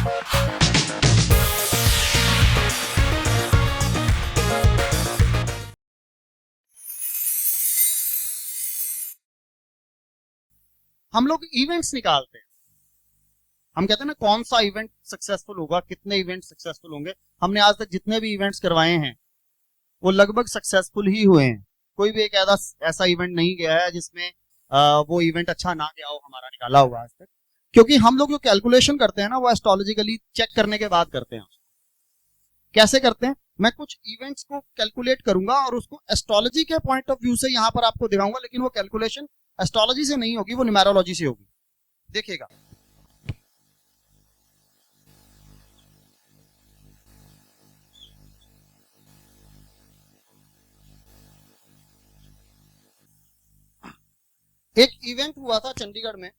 हम लोग इवेंट्स निकालते हैं, हम कहते हैं ना कौन सा इवेंट सक्सेसफुल होगा, कितने इवेंट सक्सेसफुल होंगे। हमने आज तक जितने भी इवेंट्स करवाए हैं वो लगभग सक्सेसफुल ही हुए हैं। कोई भी एक ऐसा इवेंट नहीं गया है जिसमें वो इवेंट अच्छा ना गया हो हमारा निकाला हुआ आज तक। क्योंकि हम लोग जो कैलकुलेशन करते हैं ना वो एस्ट्रोलॉजिकली चेक करने के बाद करते हैं। कैसे करते हैं, मैं कुछ इवेंट्स को कैलकुलेट करूंगा और उसको एस्ट्रोलॉजी के पॉइंट ऑफ व्यू से यहां पर आपको दिखाऊंगा, लेकिन वो कैलकुलेशन एस्ट्रोलॉजी से नहीं होगी, वो न्यूमेरोलॉजी से होगी। देखिएगा, एक इवेंट हुआ था चंडीगढ़ में।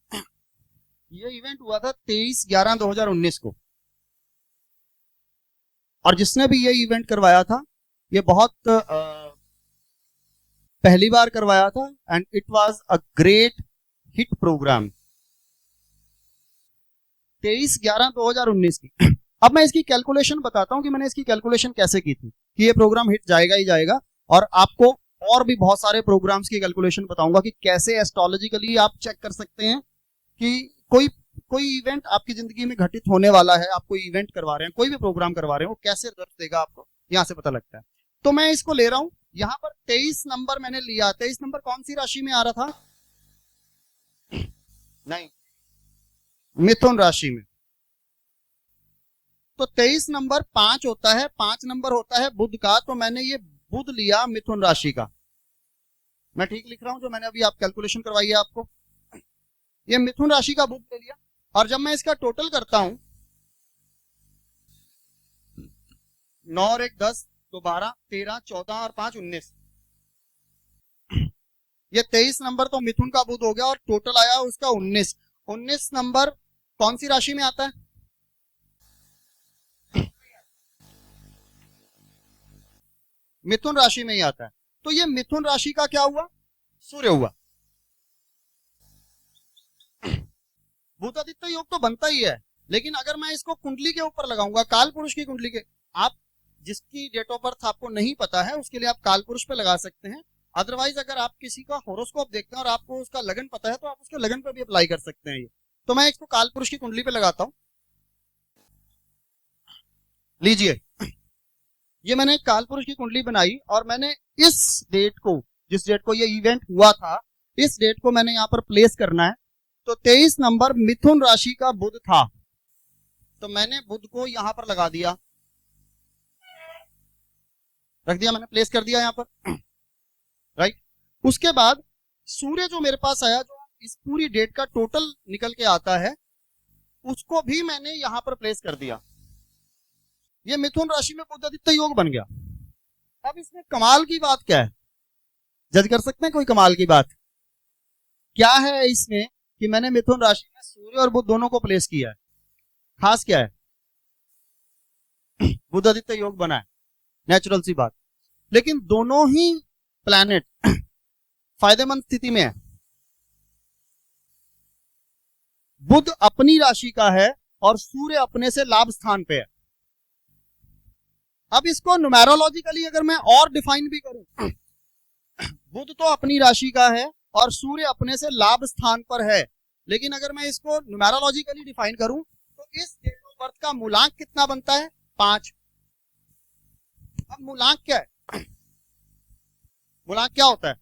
ये इवेंट हुआ था 23/11/2019 को, और जिसने भी ये इवेंट करवाया था ये बहुत पहली बार करवाया था, and it was a great hit program. 23/11/2019 की। अब मैं इसकी कैलकुलेशन बताता हूं कि मैंने इसकी कैलकुलेशन कैसे की थी कि ये प्रोग्राम हिट जाएगा ही जाएगा, और आपको और भी बहुत सारे प्रोग्राम्स की कैलकुलेशन बताऊंगा कि कैसे एस्ट्रोलॉजिकली आप चेक कर सकते हैं कि कोई इवेंट आपकी जिंदगी में घटित होने वाला है, आप कोई इवेंट करवा रहे हैं, कोई भी प्रोग्राम करवा रहे हैं, वो कैसे रिजल्ट देगा आपको यहां से पता लगता है। तो मैं इसको ले रहा हूं, यहां पर 23 नंबर मैंने लिया। 23 नंबर कौन सी राशि में आ रहा था? नहीं, मिथुन राशि में। तो 23 नंबर 5 होता है, 5 नंबर होता है बुध का, तो मैंने ये बुध लिया मिथुन राशि का। मैं ठीक लिख रहा हूं जो मैंने अभी आप कैलकुलेशन करवाई है आपको? ये मिथुन राशि का बुध ले लिया, और जब मैं इसका टोटल करता हूं 9 और 1 10, तो 12, 13, 14 और 5 19। ये 23 नंबर तो मिथुन का बुध हो गया, और टोटल आया उसका 19। 19 नंबर कौन सी राशि में आता है? मिथुन राशि में ही आता है। तो ये मिथुन राशि का क्या हुआ? सूर्य हुआ। भूतादित्य योग तो बनता ही है, लेकिन अगर मैं इसको कुंडली के ऊपर लगाऊंगा, काल पुरुष की कुंडली के, आप जिसकी डेट ऑफ बर्थ आपको नहीं पता है उसके लिए आप काल पुरुष पे लगा सकते हैं। अदरवाइज अगर आप किसी का होरोस्कोप देखते हैं और आपको उसका लगन पता है तो आप उसके लगन पर भी अप्लाई कर सकते हैं। ये तो मैं इसको काल पुरुष की कुंडली पे लगाता हूं। लीजिए, ये मैंने काल पुरुष की कुंडली बनाई, और मैंने इस डेट को, जिस डेट को ये इवेंट हुआ था, इस डेट को मैंने यहां पर प्लेस करना है। तो 23 नंबर मिथुन राशि का बुध था, तो मैंने बुध को यहां पर लगा दिया, रख दिया, मैंने प्लेस कर दिया यहां पर, राइट। उसके बाद सूर्य जो मेरे पास आया, जो इस पूरी डेट का टोटल निकल के आता है, उसको भी मैंने यहां पर प्लेस कर दिया। ये मिथुन राशि में बुधादित्य योग बन गया। अब इसमें कमाल की बात क्या है, जज कर सकते हैं कोई कमाल की बात क्या है इसमें कि मैंने मिथुन राशि में सूर्य और बुध दोनों को प्लेस किया है? खास क्या है? बुधादित्य योग बना है, नेचुरल सी बात। लेकिन दोनों ही प्लैनेट फायदेमंद स्थिति में है। बुध अपनी राशि का है और सूर्य अपने से लाभ स्थान पे है। अब इसको न्यूमेरोलॉजिकली अगर मैं और डिफाइन भी करूं, बुध तो अपनी राशि का है और सूर्य अपने से लाभ स्थान पर है, लेकिन अगर मैं इसको न्यूमेरोलॉजिकली डिफाइन करूं तो इस डेट ऑफ बर्थ का मूलांक कितना बनता है? 5। अब मूलांक क्या है? मूलांक क्या होता है?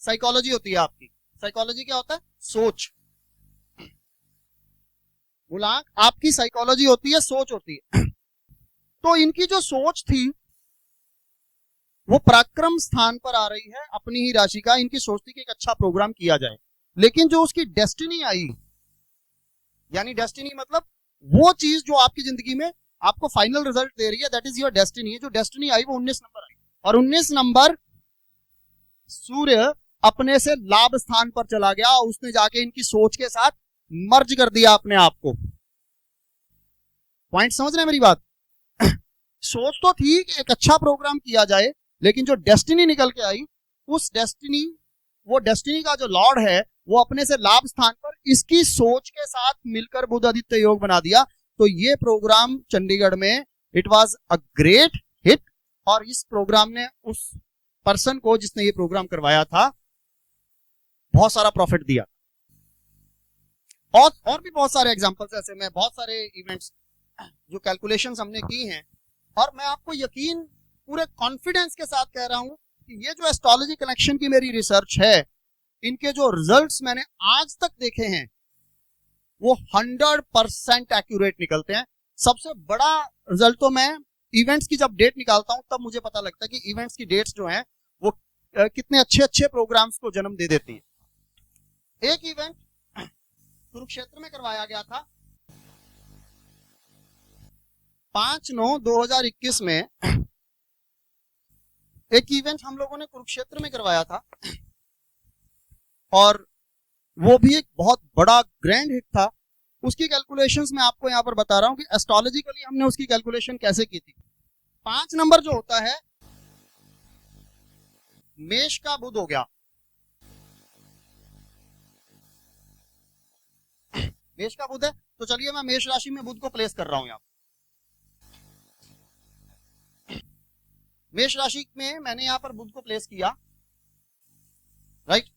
साइकोलॉजी होती है आपकी। साइकोलॉजी क्या होता है? सोच। मूलांक आपकी साइकोलॉजी होती है, सोच होती है। तो इनकी जो सोच थी वो पराक्रम स्थान पर आ रही है अपनी ही राशि का। इनकी सोच थी कि एक अच्छा प्रोग्राम किया जाए, लेकिन जो उसकी डेस्टिनी आई, यानी डेस्टिनी मतलब वो चीज जो आपकी जिंदगी में आपको फाइनल रिजल्ट दे रही है, दैट इज योर डेस्टिनी। जो डेस्टिनी आई वो 19 नंबर आई, और 19 नंबर सूर्य अपने से लाभ स्थान पर चला गया। उसने जाके इनकी सोच के साथ मर्ज कर दिया अपने आप को। पॉइंट समझ रहे हैं मेरी बात? सोच तो थी कि एक अच्छा प्रोग्राम किया जाए, लेकिन जो डेस्टिनी निकल के आई, उस डेस्टिनी, वो डेस्टिनी का जो लॉर्ड है वो अपने से लाभ स्थान पर इसकी सोच के साथ मिलकर बुधादित्य योग बना दिया। तो ये प्रोग्राम चंडीगढ़ में it was a great hit, और इस प्रोग्राम ने उस पर्सन को जिसने ये प्रोग्राम करवाया था बहुत सारा प्रॉफिट दिया। और भी बहुत सारे एग्जांपल्स ऐसे में, बहुत सारे इवेंट्स जो कैलकुलेशंस हमने की हैं, और मैं आपको यकीन पूरे कॉन्फिडेंस के साथ कह रहा हूं कि ये जो एस्ट्रोलॉजी कनेक्शन की मेरी रिसर्च है, इनके जो रिजल्ट्स मैंने आज तक देखे हैं वो 100% एक्यूरेट निकलते हैं। सबसे बड़ा रिजल्ट तो मैं इवेंट्स की जब डेट निकालता हूं तब मुझे पता लगता है कि इवेंट्स की डेट्स जो हैं वो कितने अच्छे अच्छे प्रोग्राम्स को जन्म दे देती है। एक इवेंट कुरुक्षेत्र में करवाया गया था 5/9/2021 में। एक इवेंट हम लोगों ने कुरुक्षेत्र में करवाया था और वो भी एक बहुत बड़ा ग्रैंड हिट था। उसकी कैलकुलेशंस मैं आपको यहां पर बता रहा हूं कि एस्ट्रोलॉजिकली हमने उसकी कैलकुलेशन कैसे की थी। 5 नंबर जो होता है मेष का बुध हो गया, मेष का बुध है, तो चलिए मैं मेष राशि में बुध को प्लेस कर रहा हूं यहां। मेष राशि में मैंने यहां पर बुध को प्लेस किया, राइट,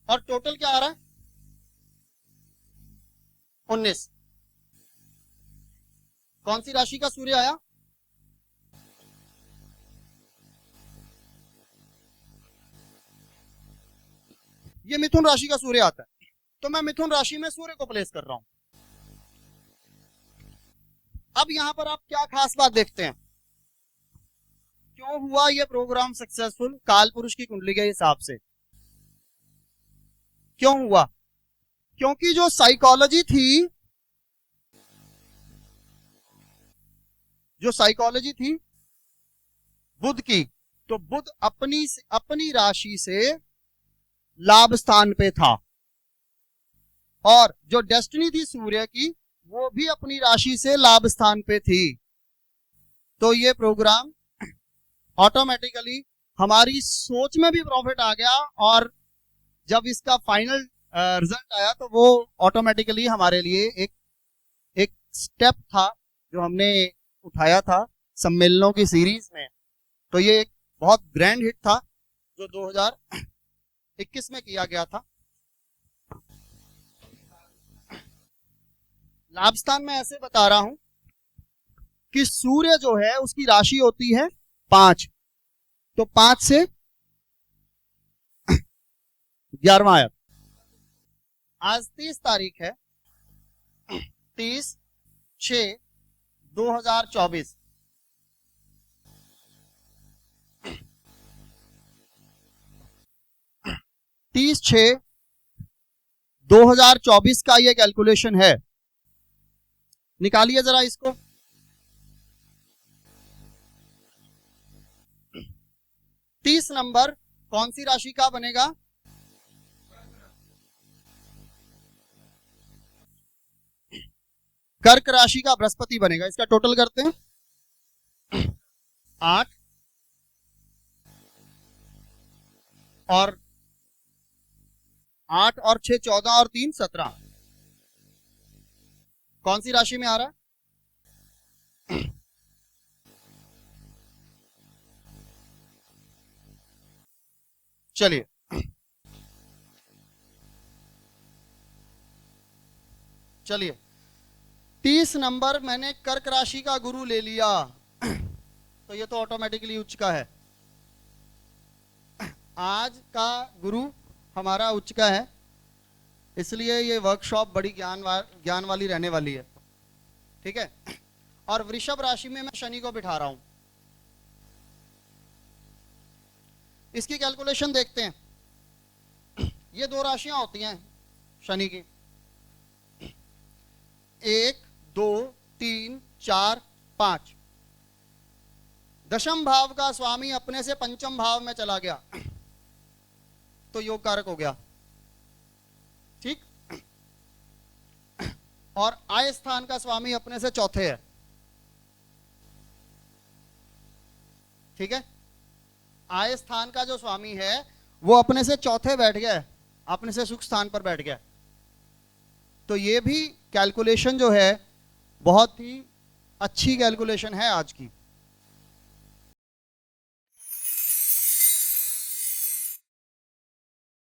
और टोटल क्या आ रहा है 19। कौन सी राशि का सूर्य आया, ये मिथुन राशि का सूर्य आता है, तो मैं मिथुन राशि में सूर्य को प्लेस कर रहा हूं। अब यहां पर आप क्या खास बात देखते हैं, क्यों हुआ ये प्रोग्राम सक्सेसफुल काल पुरुष की कुंडली के हिसाब से, क्यों हुआ? क्योंकि जो साइकोलॉजी थी, जो साइकोलॉजी थी बुध की, तो बुध अपनी राशि से लाभ स्थान पे था, और जो डेस्टिनी थी सूर्य की वो भी अपनी राशि से लाभ स्थान पे थी। तो ये प्रोग्राम ऑटोमेटिकली हमारी सोच में भी प्रॉफिट आ गया, और जब इसका फाइनल रिजल्ट आया तो वो ऑटोमेटिकली हमारे लिए एक स्टेप था जो हमने उठाया था सम्मेलनों की सीरीज में। तो ये एक बहुत ग्रैंड हिट था जो 2021 में किया गया था। लाभ स्थान में ऐसे बता रहा हूं कि सूर्य जो है उसकी राशि होती है 5, तो 5 से 11वां आया। आज 30 तारीख है, 30/6/2024। 30/6/2024 का ये कैलकुलेशन है। निकालिए जरा इसको। तीस नंबर कौन सी राशि का बनेगा, कर्क राशि का बृहस्पति बनेगा। इसका टोटल करते हैं 8 और 6 14 और 3 17। कौन सी राशि में आ रहा है, चलिए चलिए 30 नंबर मैंने कर्क राशि का गुरु ले लिया, तो ये तो ऑटोमेटिकली उच्च का है। आज का गुरु हमारा उच्च का है, इसलिए ये वर्कशॉप बड़ी ज्ञान वाली रहने वाली है, ठीक है। और वृषभ राशि में मैं शनि को बिठा रहा हूं। इसकी कैलकुलेशन देखते हैं। ये 2 राशियां होती हैं शनि की, 1 2 3 4 5। दशम भाव का स्वामी अपने से पंचम भाव में चला गया तो योग कारक हो गया, ठीक। और आय स्थान का स्वामी अपने से चौथे है, ठीक है। आय स्थान का जो स्वामी है वो अपने से चौथे बैठ गया है, अपने से सुख स्थान पर बैठ गया। तो ये भी कैलकुलेशन जो है बहुत ही अच्छी कैलकुलेशन है आज की।